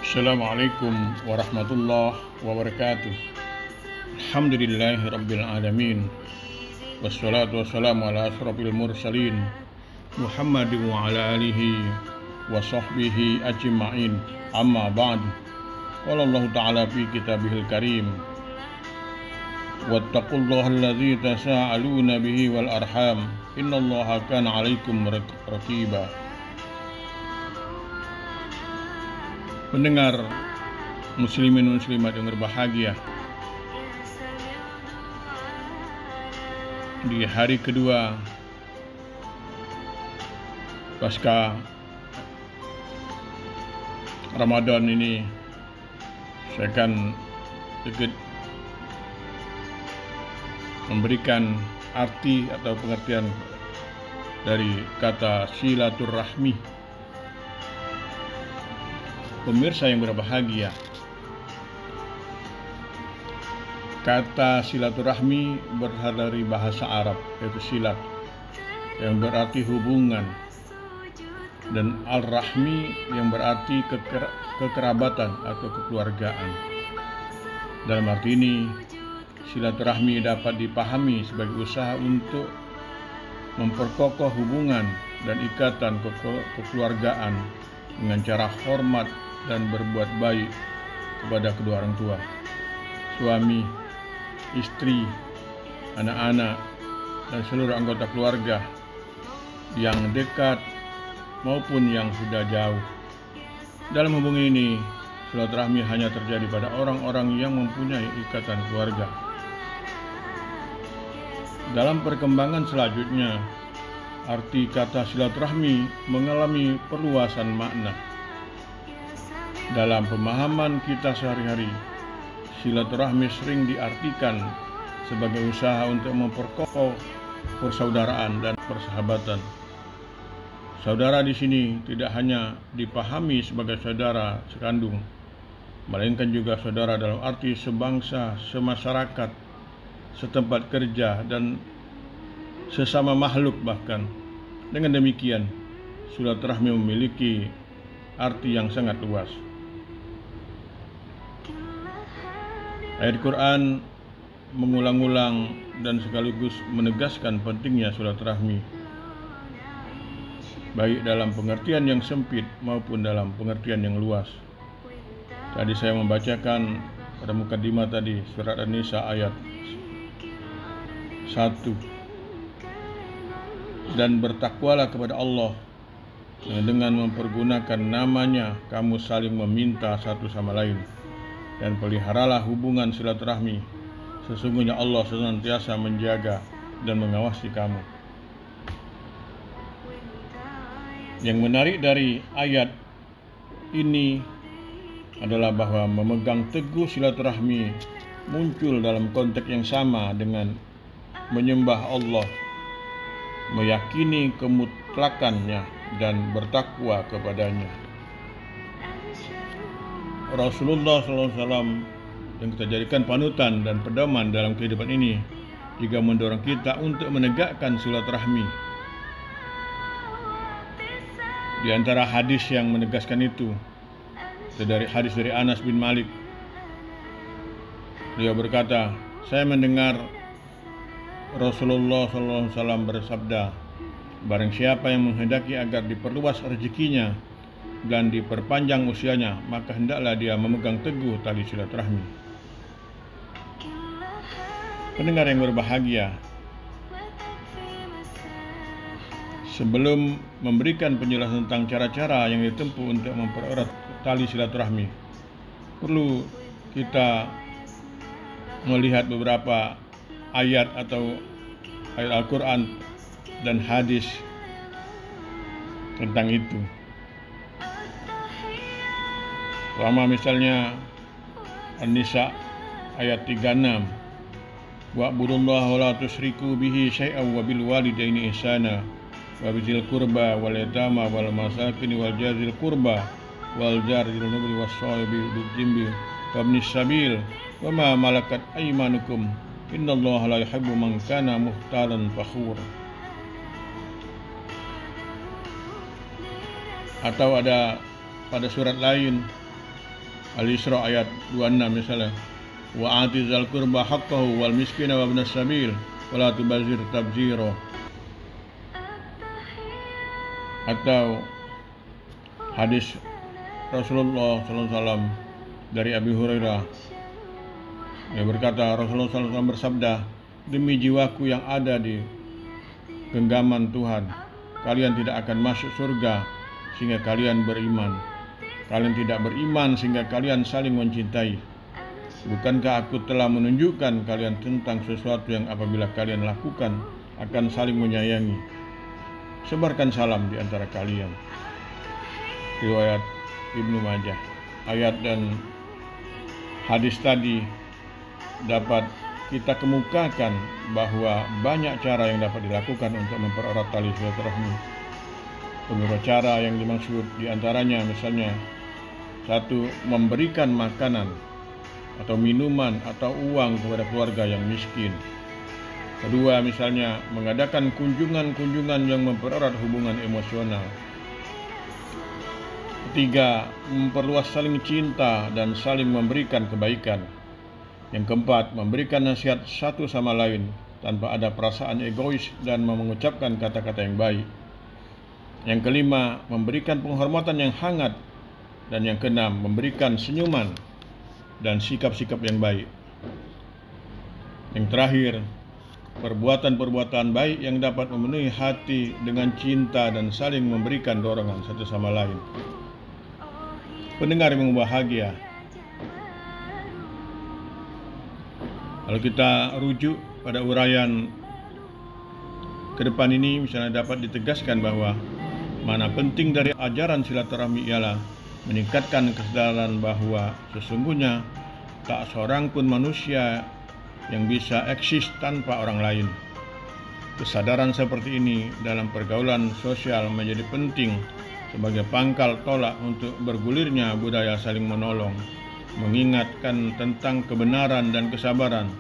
Assalamualaikum warahmatullahi wabarakatuh. Alhamdulillahi rabbil alamin. Wassalatu wassalamu ala asrafil mursalin Muhammadin wa ala alihi wa sahbihi ajma'in. Amma ba'd. Qala Allah ta'ala fi kitabihil karim. Wattaqullaha alladzi tasaaluna bihi wal arham. Innallaha kana 'alaikum raqiba. Pendengar muslimin muslimat yang berbahagia, di hari kedua pasca Ramadan ini, saya akan sedikit memberikan arti atau pengertian dari kata silaturahmi. Pemirsa yang berbahagia, kata silaturahmi berasal dari bahasa Arab, yaitu silat, yang berarti hubungan, dan al-rahmi yang berarti kekerabatan atau kekeluargaan. Dalam arti ini, silaturahmi dapat dipahami sebagai usaha untuk memperkokoh hubungan dan ikatan kekeluargaan dengan cara hormat dan berbuat baik kepada kedua orang tua, suami, istri, anak-anak, dan seluruh anggota keluarga yang dekat maupun yang sudah jauh. Dalam hubungan ini, silaturahmi hanya terjadi pada orang-orang yang mempunyai ikatan keluarga. Dalam perkembangan selanjutnya, arti kata silaturahmi mengalami perluasan makna. Dalam pemahaman kita sehari-hari, silaturahmi sering diartikan sebagai usaha untuk memperkokoh persaudaraan dan persahabatan. Saudara di sini tidak hanya dipahami sebagai saudara sekandung, melainkan juga saudara dalam arti sebangsa, semasyarakat, setempat kerja, dan sesama makhluk bahkan. Dengan demikian, silaturahmi memiliki arti yang sangat luas. Ayat Quran mengulang-ulang dan sekaligus menegaskan pentingnya silaturahmi, baik dalam pengertian yang sempit maupun dalam pengertian yang luas. Tadi saya membacakan pada mukadimah tadi surat An-Nisa ayat 1. Dan bertakwalah kepada Allah, dengan mempergunakan namanya kamu saling meminta satu sama lain, dan peliharalah hubungan silaturahmi. Sesungguhnya Allah senantiasa menjaga dan mengawasi kamu. Yang menarik dari ayat ini adalah bahwa memegang teguh silaturahmi muncul dalam konteks yang sama dengan menyembah Allah, meyakini kemutlakannya, dan bertakwa kepadanya. Rasulullah SAW yang kita jadikan panutan dan pedoman dalam kehidupan ini juga mendorong kita untuk menegakkan silaturahmi. Di antara hadis yang menegaskan itu, dari hadis dari Anas bin Malik, beliau berkata, saya mendengar Rasulullah SAW bersabda, barang siapa yang menghendaki agar diperluas rezekinya dan diperpanjang usianya, maka hendaklah dia memegang teguh tali silaturahmi. Pendengar yang berbahagia, sebelum memberikan penjelasan tentang cara-cara yang ditempuh untuk mempererat tali silaturahmi, perlu kita melihat beberapa ayat atau ayat Al-Quran dan hadis tentang itu. Pertama misalnya An-Nisa ayat 36, wa'budullaha wa la tusyriku bihi syai'an wa bil walidaini ihsana wa bizil qurba wal yatama wal masakin wal jazil qurba wal jaril nubri was sahibi bil jimbi wa ibnis sabil wa ma malakat aymanukum innallaha la yuhibbu man kana muhtalan fakhur. Atau ada pada surat lain Al-Isra ayat 26 misalnya, wa atizal qurba haqqahu wal miskina wa ibnas sabil wala tubazir tabzira. Atau hadis Rasulullah SAW dari Abi Hurairah, yang berkata, Rasulullah SAW bersabda, demi jiwaku yang ada di genggaman Tuhan, kalian tidak akan masuk surga sehingga kalian beriman. Kalian tidak beriman sehingga kalian saling mencintai. Bukankah aku telah menunjukkan kalian tentang sesuatu yang apabila kalian lakukan akan saling menyayangi? Sebarkan salam di antara kalian. Riwayat Ibnu Majah. Ayat dan hadis tadi dapat kita kemukakan bahwa banyak cara yang dapat dilakukan untuk mempererat tali silaturahmi. Beberapa cara yang dimaksud diantaranya misalnya, 1. Memberikan makanan atau minuman atau uang kepada keluarga yang miskin. 2. Misalnya mengadakan kunjungan-kunjungan yang mempererat hubungan emosional. 3. Memperluas saling cinta dan saling memberikan kebaikan. Yang 4. Memberikan nasihat satu sama lain tanpa ada perasaan egois dan mengucapkan kata-kata yang baik. Yang 5. Memberikan penghormatan yang hangat. Dan yang 6. Memberikan senyuman dan sikap-sikap yang baik. Yang terakhir, perbuatan-perbuatan baik yang dapat memenuhi hati dengan cinta dan saling memberikan dorongan satu sama lain. Pendengar yang bahagia, kalau kita rujuk pada uraian ke depan ini, misalnya dapat ditegaskan bahwa mana penting dari ajaran silaturahmi ialah meningkatkan kesadaran bahwa sesungguhnya tak seorang pun manusia yang bisa eksis tanpa orang lain. Kesadaran seperti ini dalam pergaulan sosial menjadi penting sebagai pangkal tolak untuk bergulirnya budaya saling menolong, mengingatkan tentang kebenaran dan kesabaran.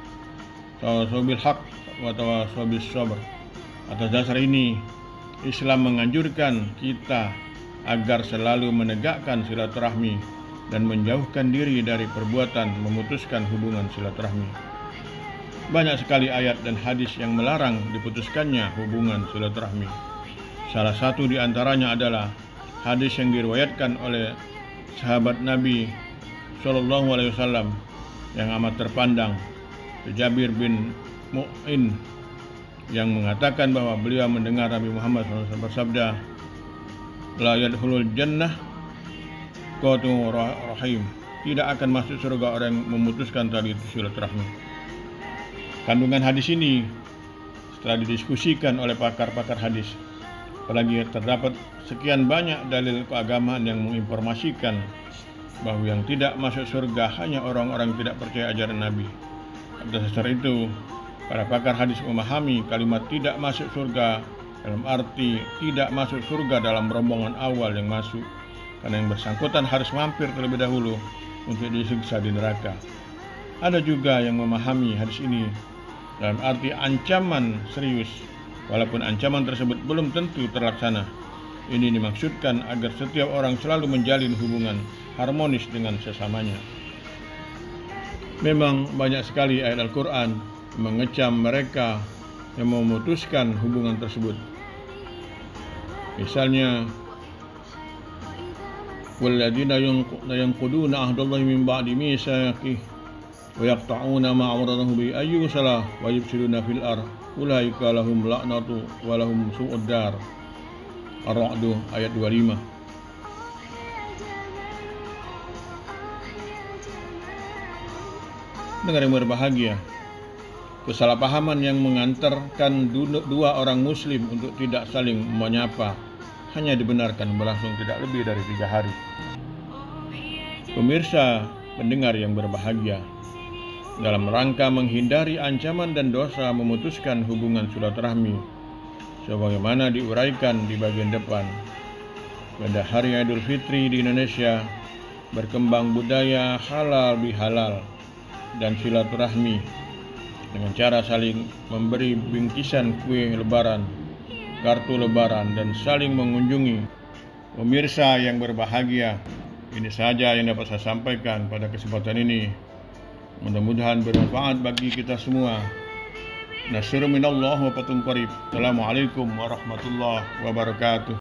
Tawasabil haq wa tawasabil sabr. Atas dasar ini, Islam menganjurkan kita agar selalu menegakkan silaturahmi dan menjauhkan diri dari perbuatan memutuskan hubungan silaturahmi. Banyak sekali ayat dan hadis yang melarang diputuskannya hubungan silaturahmi. Salah satu di antaranya adalah hadis yang diriwayatkan oleh sahabat Nabi SAW yang amat terpandang, Jabir bin Mu'in, yang mengatakan bahwa beliau mendengar Nabi Muhammad SAW bersabda, la yadkhulul jannah qatu rahim. Tidak akan masuk surga orang yang memutuskan tali silaturahmi. Kandungan hadis ini setelah didiskusikan oleh pakar-pakar hadis, apalagi terdapat sekian banyak dalil keagamaan yang menginformasikan bahwa yang tidak masuk surga hanya orang-orang tidak percaya ajaran Nabi. Atas dasar itu, para pakar hadis memahami kalimat tidak masuk surga dalam arti tidak masuk surga dalam rombongan awal yang masuk, karena yang bersangkutan harus mampir terlebih dahulu untuk disiksa di neraka. Ada juga yang memahami hadis ini dalam arti ancaman serius, walaupun ancaman tersebut belum tentu terlaksana. Ini dimaksudkan agar setiap orang selalu menjalin hubungan harmonis dengan sesamanya. Memang banyak sekali ayat Al-Quran mengecam mereka yang memutuskan hubungan tersebut. Misalnya, walladzina yanquduna ahdallahi min ba'di mitsaqih wa yaqta'una ma amarahu bi ayyusala wa yufsiduna fil ardh ulaika lahum la'natu wa lahum su'ud dar. Ar-Ra'd ayat 25. Dengar yang berbahagia, kesalahpahaman yang mengantarkan dua orang muslim untuk tidak saling menyapa hanya dibenarkan berlangsung tidak lebih dari 3 hari. Pemirsa pendengar yang berbahagia, dalam rangka menghindari ancaman dan dosa memutuskan hubungan silaturahmi, sebagaimana diuraikan di bagian depan, pada hari Idul Fitri di Indonesia berkembang budaya halal bihalal dan silaturahmi dengan cara saling memberi bingkisan kue lebaran, kartu lebaran, dan saling mengunjungi. Pemirsa yang berbahagia, Ini saja yang dapat saya sampaikan pada kesempatan ini. Mudah-mudahan bermanfaat bagi kita semua. Nasrun minallah wa fatun qarib. Assalamualaikum warahmatullahi wabarakatuh.